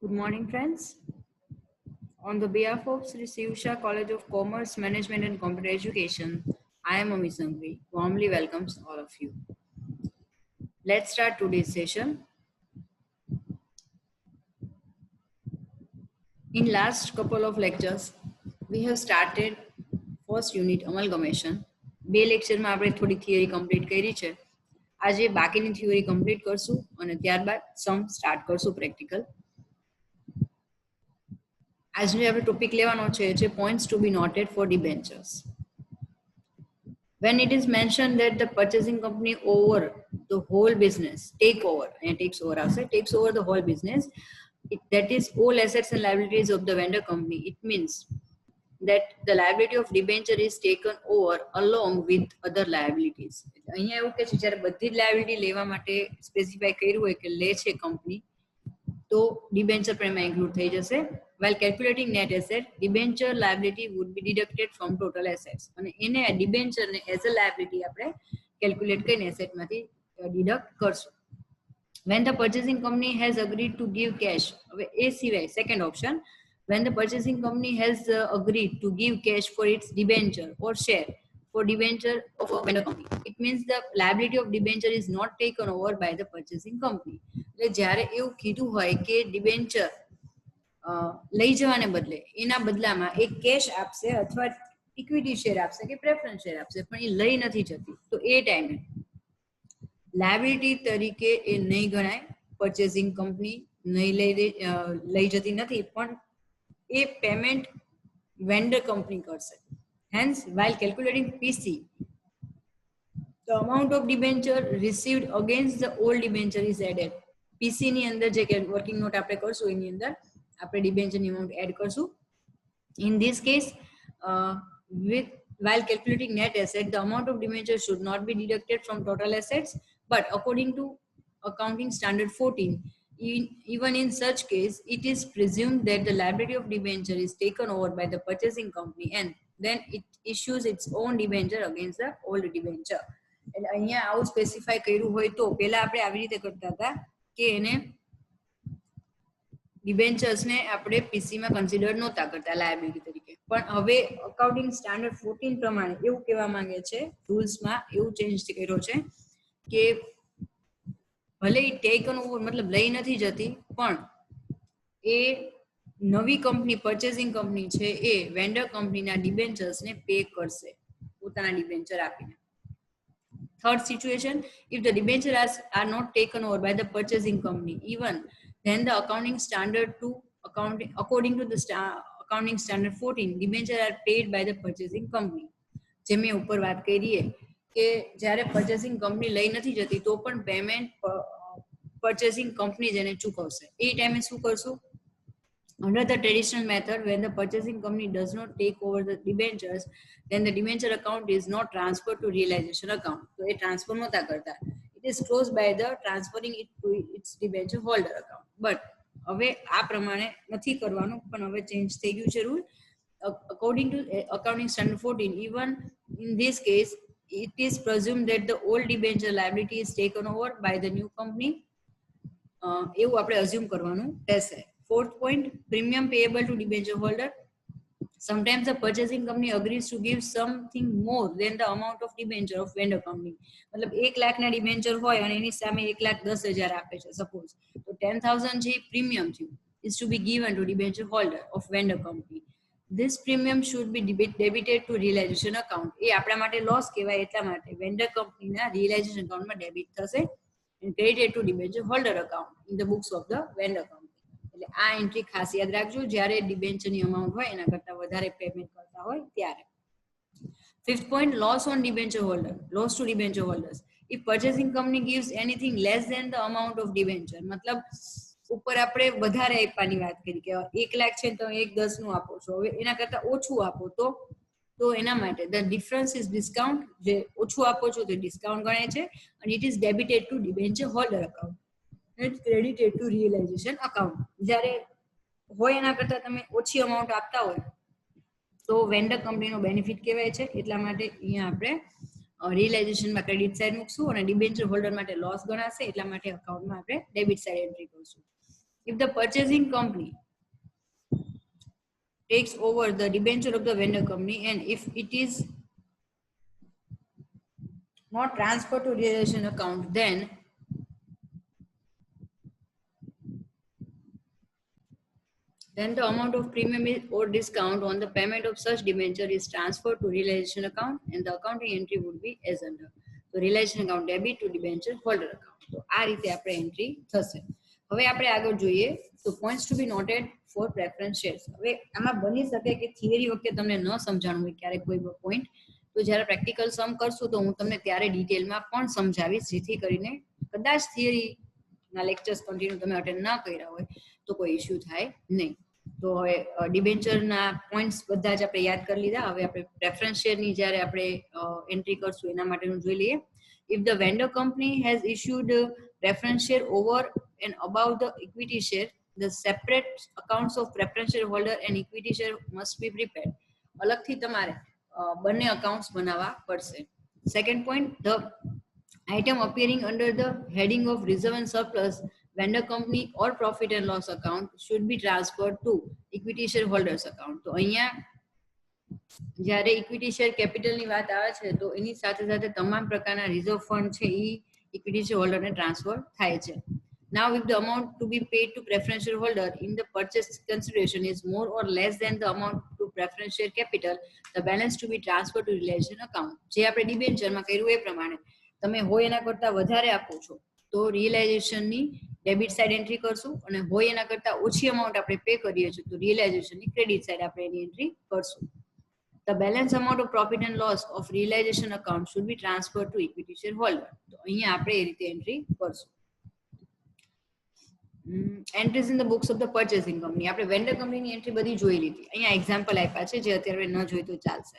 Good morning, friends. On the behalf of Sri Sivsha College of Commerce, Management and Computer Education, I am Ami Sangvi. Warmly welcomes all of you. Let's start today's session. In last couple of lectures, we have started first unit amalgamation. બે લેક્ચરમાં આપણે થોડી theory complete કરી છે. આજે બાકીની theory complete કરશું અને ત્યારબાદ સમ સ્ટાર્ટ કરશું પ્રેક્ટિકલ. આજનો આપણે ટોપિક લેવાનો છે points to be noted for debentures. When it is mentioned that the purchasing company over the whole business takes over the whole business, that is all assets and liabilities of the vendor company, it means that the liability of debenture is taken over along with other liabilities. અહીંયા એવું કે છે જ્યારે બધી જ liability લેવા માટે specify કર્યું હોય કે લે છે કંપની તો ડિબેન્ચર પણ એમાં ઇન્ક્લુડ થઈ જશે. While calculating net asset, debenture liability would be deducted from total assets. અને એને debenture ને as a liability આપણે calculate કરીને asset માંથી deduct કરશું. When the purchasing company has agreed to give cash, હવે એ સિવાય second option, when the purchasing company has agreed to give cash for its debenture or share for debenture of a vendor company, it means the liability of debenture is not taken over by the purchasing company. એટલે જ્યારે એવું કીધું હોય કે debenture લઈ જવાને બદલે એના બદલામાં એક કેશ આપશે અથવા ઇક્વિટી શેર આપશે કે પ્રેફરન્સ શેર આપશે પણ એ લઈ નથી જતી તો એ ટાઈમે લાયબિલિટી તરીકે એ નહીં ગણાય. પર્ચેસિંગ કંપની નહીં લઈ જતી નથી પણ એ પેમેન્ટ વેન્ડર કંપની કરશે. Hence, while calculating PC, the amount of debenture received against the old debenture is added. PC ની અંદર જે વર્કિંગ નોટ આપણે કરશું એની અંદર આપણે ડિબેન્ચરની અમાઉન્ટ એડ કરશું. In this case, while calculating net asset, the amount of debenture should not be deducted from total assets, but according to accounting standard 14, even in such case, it is presumed that the liability of debenture is taken over by the purchasing company and then it issues its own debenture against the old debenture. એટલે અહીંયા આવું specify કર્યું હોય તો પહેલા આપણે આવી રીતે કરતા હતા કે એને ડિબેન્ચર્સ ને આપણે પીસી માં કન્સિડર નહોતા કરતા લાયબિલિટી તરીકે પણ હવે અકાઉન્ટિંગ સ્ટાન્ડર્ડ 14 પ્રમાણે એવું કહેવા માંગે છે રૂલ્સ માં એવું ચેન્જ કર્યો છે કે ભલે ટેકન ઓવર મતલબ લઈ નથી જતી પણ એ નવી કંપની પર્ચેસિંગ કંપની છે એ વેન્ડર કંપનીના ડિબેન્ચર્સ ને પે કરશે પોતાના ડિબેન્ચર આપીને. Third situation, if the debentures are not taken over by the purchasing company, even then the accounting standard according to the accounting standard 14, debentures are paid by the purchasing company. જે મેં ઉપર વાત કરી કે જ્યારે purchasing company લઈ નથી જતી તો પણ પેમેન્ટ purchasing company જેને ચૂકવશે. એ ટાઈમે શું કરશું? Under the traditional method, when the purchasing company does not take over the debentures, then the debenture account is not transferred to realization account. So, a transfer nota karta. It is closed by the transferring it to its debenture holder account. But હવે આ પ્રમાણે નથી કરવાનું પણ હવે change થઈ ગયું છે rule. According to accounting standard 14, even in this case, it is presumed that the old debenture liability is taken over by the new company. એવું આપણે અઝ્યુમ કરવાનું રહેશે. Fourth point, premium payable to debenture holder. Sometimes the purchasing company agrees to give something more than the amount of debenture of vendor company. मतलब 1 लाख ना debenture હોય અને એની સામે 1,10,000 આપે છે suppose. તો 10,000 જે premium થયું is to be given to debenture holder of vendor company. This premium should be debited to realization account. એ આપણા માટે લોસ કહેવાય એટલા માટે vendor company ના realization account માં ડેબિટ થશે and credited to debenture holder account in the books of the vendor company. એટલે આ એન્ટ્રી ખાસ યાદ રાખજો જ્યારે ડિબેન્ચરની અમાઉન્ટ હોય એના કરતા વધારે પેમેન્ટ કરતા હોય ત્યારે. Fifth point, loss on debenture holder, loss to debenture holders. If purchasing company gives anything less than the amount of debenture, मतलब ઉપર આપણે વધારે આપવાની વાત કરી કે 1 લાખ છે તો 1,10 નું આપો છો હવે એના કરતા ઓછું આપો તો એના માટે the difference is discount. જે ઓછું આપો છો તો ડિસ્કાઉન્ટ ગણાય છે and it is debited to debenture holder account. It's credited to realization account. જ્યારે હોય એના કરતા તમે ઓછી અમાઉન્ટ આપતા હોય તો વેન્ડર કંપનીનો બેનિફિટ કહેવાય છે એટલા માટે અહીંયા આપણે રિયલાઇઝેશનમાં ક્રેડિટ સાઇડ મૂકશું અને ડિબેન્ચર હોલ્ડર માટે લોસ ગણાશે એટલા માટે અકાઉન્ટમાં આપણે ડેબિટ સાઇડ એન્ટ્રી કરશું. If the purchasing company takes over the debenture of the vendor company and if it is not transferred to realization account, then the amount of premium or discount on the payment of such debenture is transferred to realization account and the accounting entry would be as under. So realization account debit to debenture holder account. તો આ રીતે આપણે entry થશે. હવે આપણે આગળ જોઈએ તો points to be noted for preference shares. હવે આમાં બની શકે કે થિયરી વખતે તમને ન સમજાણું હોય ક્યારેક કોઈ પોઈન્ટ, તો જ્યારે પ્રેક્ટિકલ સમ કરશું તો હું તમને ત્યારે ડિટેલમાં પણ સમજાવીશ, જેથી કરીને કદાચ થિયરીના લેક્ચર્સ કન્ટિન્યુ તમે અટેન્ડ ના કર્યા હોય તો કોઈ ઇશ્યુ થાય નહીં. તો હવે ડિબેન્ચરના પોઈન્ટ્સ બધા જ આપણે યાદ કરી લીધા. હવે આપણે પ્રેફરન્સ શેરની જ્યારે આપણે એન્ટ્રી કરશું એના માટેનું જોઈ લઈએ. If the vendor company has issued preference share over and above the equity share, the separate accounts of preference share holder and equity share must be prepared. અલગથી તમારે બંને અકાઉન્ટ્સ બનાવવા પડશે. Second point, the item appearing under the heading of reserve and surplus vendor company or profit and loss account should be transferred to equity share holders account. તો અહીંયા જ્યારે equity share કેપિટલની વાત આવે છે તો એની સાથે સાથે તમામ પ્રકારના રિઝર્વ ફંડ છે એ ઇક્વિટી શેર હોલ્ડરને ટ્રાન્સફર થાય છે. Now if the amount to be paid to preference share holder in the purchase consideration is more or less than the amount to preference share capital, the balance to be transferred to realization account. જે આપણે ડિબેન્ચરમાં કર્યું એ પ્રમાણે તમે હોય એના કરતા વધારે આપો છો તો રિયલાઇઝેશનની ડેબિટ સાઇડ એન્ટ્રી કરશું અને હોય એના કરતા ઓછી અમાઉન્ટ આપણે પે કરીએ છીએ તો રિયલાઇઝેશનની ક્રેડિટ સાઇડ આપણે એની એન્ટ્રી કરશું. The balance amount of profit and loss of realization account should be transferred to equity shareholder. તો અહીંયા આપણે એ રીતે એન્ટ્રી કરશું. Entries in the books of the purchasing company. આપણે વેન્ડર કંપનીની એન્ટ્રી બધી જોઈ લીધી. અહીંયા એક્ઝામ્પલ આપ્યા છે જે અત્યારે ન જોઈ તો ચાલશે.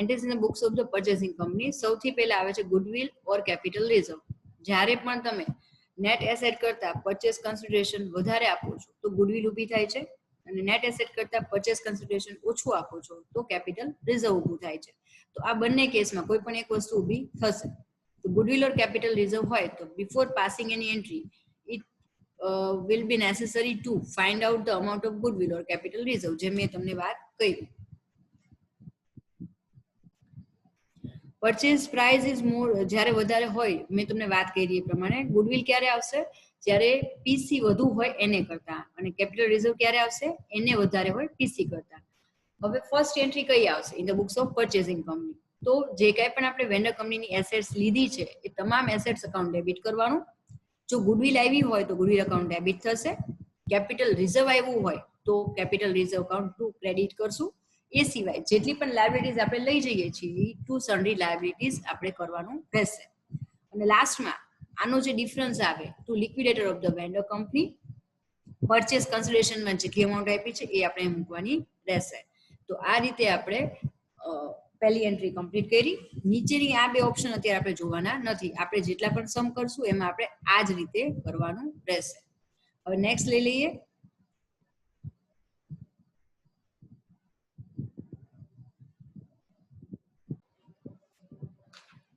Entries in the books of the purchasing company. સૌથી પહેલા આવે છે goodwill or capital reserve. જ્યારે પણ તમે નેટ એસેટ કરતા પરચેસ કન્સિડરેશન વધારે આપો છો તો ગુડવિલ ઊભી થાય છે અને નેટ એસેટ કરતા પરચેસ કન્સિડરેશન ઓછું આપો છો તો કેપિટલ રિઝર્વ ઊભું થાય છે. તો આ બંને કેસમાં કોઈ પણ એક વસ્તુ ઊભી થશે. તો ગુડવિલ ઓર કેપિટલ રિઝર્વ હોય તો before passing any entry it will be necessary to find out the amount of goodwill or capital reserve, જે મેં તમને વાત કરી. પરચેસ પ્રાઇસ ઇઝ મોર, જ્યારે વધારે હોય મેં તમને વાત કરી એ પ્રમાણે ગુડવિલ ક્યારે આવશે જ્યારે પીસી વધુ હોય એને કરતા અને કેપિટલ રિઝર્વ ક્યારે આવશે એને વધારે હોય પીસી કરતા. હવે ફર્સ્ટ એન્ટ્રી કઈ આવશે in the books of purchasing company. તો જે કાંઈ પણ આપણે વેન્ડર કંપનીની એસેટ્સ લીધી છે એ તમામ એસેટ્સ અકાઉન્ટ ડેબિટ કરવાનું. જો ગુડવિલ આવી હોય તો ગુડવિલ અકાઉન્ટ ડેબિટ થશે. કેપિટલ રિઝર્વ આવ્યું હોય તો capital reserve account to credit કરશું. એ સિવાય જેટલી પણ લાયબિલિટીઝ આપણે લઈ જઈએ છીએ ટુ સન્ડ્રી લાયબિલિટીઝ આપણે કરવાનું રહેશે. અને લાસ્ટમાં આનો જે ડિફરન્સ આવે to liquidator of the vendor company purchase કન્સિડરેશનમાં જેટલી અમાઉન્ટ આપી છે એ આપણે મૂકવાની રહેશે. તો આ રીતે આપણે પહેલી એન્ટ્રી કમ્પ્લીટ કરી. નીચેની આ બે ઓપ્શન અત્યારે આપણે જોવાના નથી. આપણે જેટલા પણ સમ કરશું એમાં આપણે આ જ રીતે કરવાનું રહેશે. હવે નેક્સ્ટ લઈ લઈએ.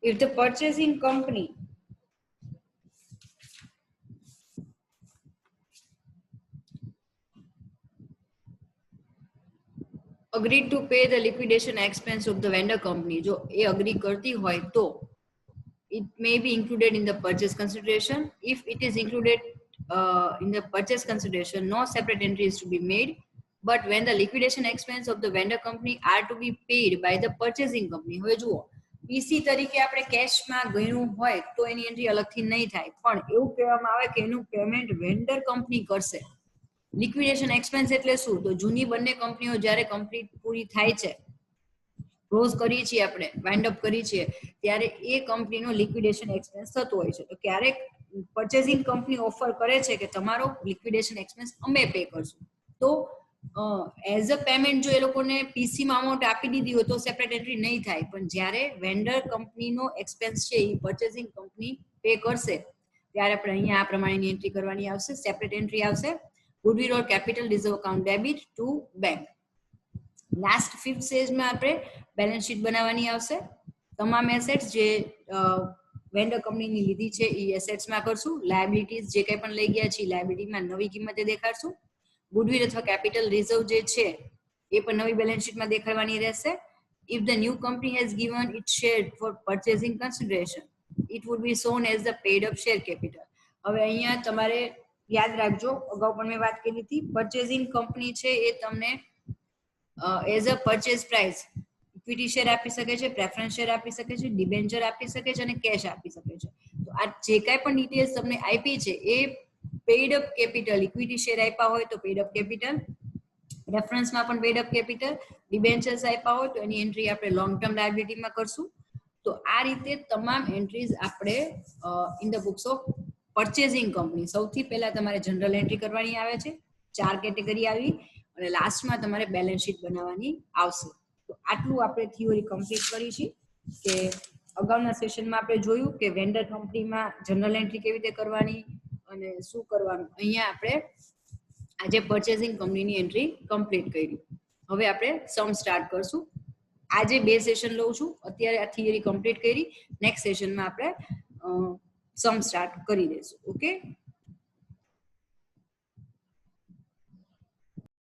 If the purchasing company agreed to pay the liquidation expense of the vendor company, જો એ અગ્રી કરતી હોય તો it may be included in the purchase consideration. If it is included in the purchase consideration, no separate entry is to be made. But when the liquidation expense of the vendor company are to be paid by the purchasing company, હવે જુઓ પીસી તરીકે આપણે કેશમાં ગણ્યું હોય તો એની entry અલગથી નહીં થાય, પણ એવું કહેવામાં આવે કે એનું પેમેન્ટ વેન્ડર કંપની કરશે. લિક્વિડેશન એક્સપેન્સ એટલે શું? તો જૂની બંને કંપનીઓ જ્યારે કમ્પ્લીટ પૂરી થાય છે, ક્લોઝ કરીએ છીએ આપણે, વાઇન્ડ અપ કરીએ છીએ, ત્યારે એ કંપનીનો લિક્વિડેશન એક્સપેન્સ થતો હોય છે. તો ક્યારેક પરચેસિંગ કંપની ઓફર કરે છે કે તમારો લિક્વિડેશન એક્સપેન્સ અમે પે કરશું. તો એઝ અ પેમેન્ટ જો એ લોકોને પીસીમાં અમાઉન્ટ આપી દીધી હોય તો સેપરેટ એન્ટ્રી નહીં થાય, પણ જ્યારે વેન્ડર કંપનીનો એક્સપેન્સ છે એ પરચેસિંગ કંપની પે કરશે ત્યારે આપણે અહીંયા આ પ્રમાણેની એન્ટ્રી કરવાની આવશે. સેપરેટ એન્ટ્રી આવશે goodwill or capital reserve account debit to bank. Last fifth સ્ટેજમાં આપણે બેલેન્સ શીટ બનાવવાની આવશે. તમામ એસેટ્સ જે વેન્ડર કંપનીની લીધી છે એ એસેટ્સમાં કરશું. લાયબિલિટીઝ જે કંઈ પણ લઈ ગયા છે લાયબિલિટીમાં નવી કિંમતે દેખાડશું. ગુડવિલ અથવા કેપિટલ રિઝર્વ જે છે એ પણ નવી બેલેન્સ શીટમાં દેખાડવાની રહેશે. If the new company has given its share for purchasing consideration, it would be shown as the paid up share capital. હવે અહીંયા તમારે યાદ રાખજો, અગાઉ પણ મેં વાત કરી હતી, પર્ચેસિંગ કંપની છે એ તમને as a purchase price equity share આપી શકે છે, પ્રેફરન્સ શેર આપી શકે છે, ડિબેન્ચર આપી શકે છે અને કેશ આપી શકે છે. તો આ જે કાંઈ પણ ડિટેલ્સ તમને આપી છે એ paid up capital, equity share આપ્યા હોય તો પેઇડ અપ કેપિટલ, રેફરન્સમાં પણ પેઇડ અપ કેપિટલ, ડિબેન્ચર્સ આપ્યા હોય તો એની એન્ટ્રી આપણે લોંગ ટર્મ લાયબિલિટીમાં કરશું. તો આ રીતે તમામ એન્ટ્રીઝ આપણે in the books of purchasing company સૌથી પહેલા તમારે જનરલ એન્ટ્રી કરવાની આવે છે, 4 કેટેગરી આવી, અને લાસ્ટમાં તમારે બેલેન્સ શીટ બનાવવાની આવશે. તો આટલું આપણે થિયોરી કમ્પ્લીટ કરી છે કે અગાઉના સેશનમાં આપણે જોયું કે વેન્ડર કંપનીમાં જનરલ એન્ટ્રી કેવી રીતે કરવાની અને શું કરવાનું. અહીંયા આપણે આજે પરચેઝિંગ કંપનીની એન્ટ્રી કમ્પ્લીટ કરી. હવે આપણે સમ સ્ટાર્ટ કરશું. આજે 2 સેશન લઉં છું. અત્યારે આ થિયરી કમ્પ્લીટ કરી, નેક્સ્ટ સેશનમાં આપણે સમ સ્ટાર્ટ કરી દઈશું. ઓકે.